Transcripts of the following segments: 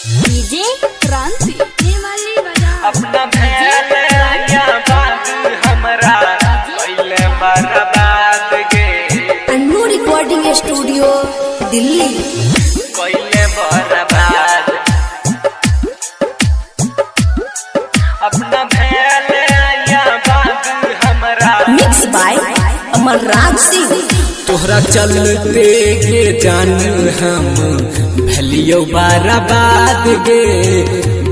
DJ क्रांति अपना भैया बात हमरा पहले बर्बाद गे अन्नू रिकॉर्डिंग स्टूडियो दिल्ली पहले बर्बाद अपना भैया बात हमरा मिक्स बाय अमरराज सिंह। तोहरा चलते गे जान हम भलियो बर्बाद गे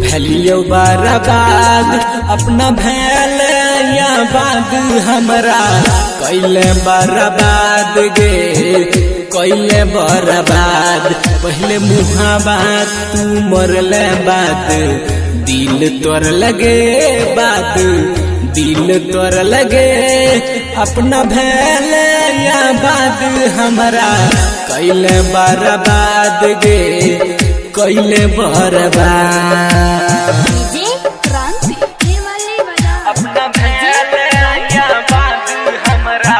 भलियो बर्बाद अपना भैया बाद हमरा कैले बर्बाद गे कैले बर्बाद पहले मुहाबा तू मरले बाद दिल तोर लगे बात दिल तोर लगे अपना भैया बाद हमरा कैले बर्बाद गे कैले बर्बाद डीजे क्रांति अपना भैया बात हमरा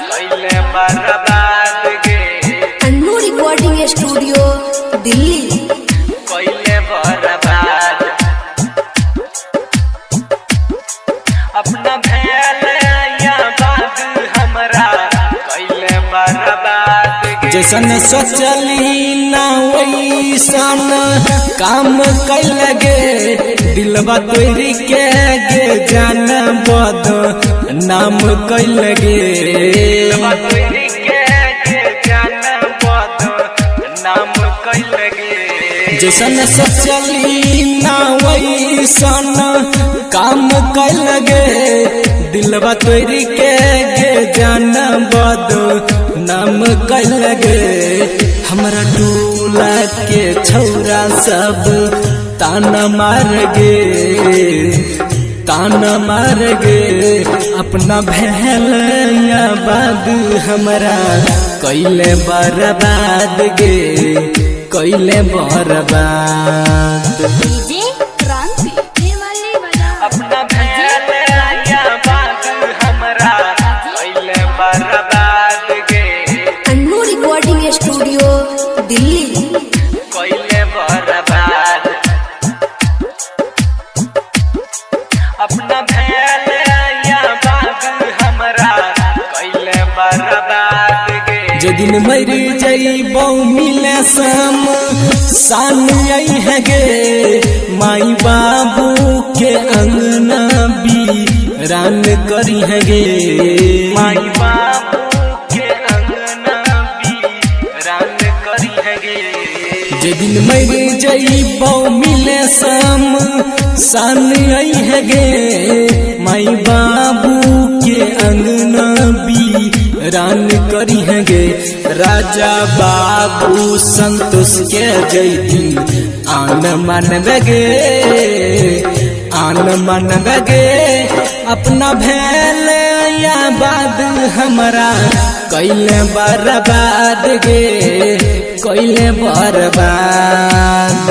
पहले बर्बाद गे अन्नू रिकॉर्डिंग स्टूडियो दिल्ली पहले बर्बाद अपना भैया बात हमरा पहले बर्बाद गे जैसन सोचली ना वैसन काम कैल गे दिलवा तोरी के गे जान बद नाम कैल गे बतोरी के जान बद नाम कैल गे जैसन सोचली ना वैसन काम कैल गे दिलवा तोरी के गे जान बद नाम कैल गे हमरा टोला के छौरा सब ताना मार गे अपना भैया बाद हमरा कैले बर्बाद गे कैले बर्बाद डीजे क्रांति अपना भैया बात हमरा पहले बर्बाद गे अन्नू रिकॉर्डिंग स्टूडियो दिल्ली पहले बर्बाद अपना भैया बात हमरा पहले बर्बाद गे जो दिन मर जइबौ मिले सम सान आई है गे माई बाबू के अंगना वीरान करी है गे माई बाबू के अंगना वीरान करी है गे जे दिन मर जइबौ मिले सम सान आई है गे माई बाबू के अंगना वीरान करी है गे राजा बाबू संतोष के जैती आन मन लगे अपना भैया बाद हमरा कैले बर्बाद गे कैले बर्बाद।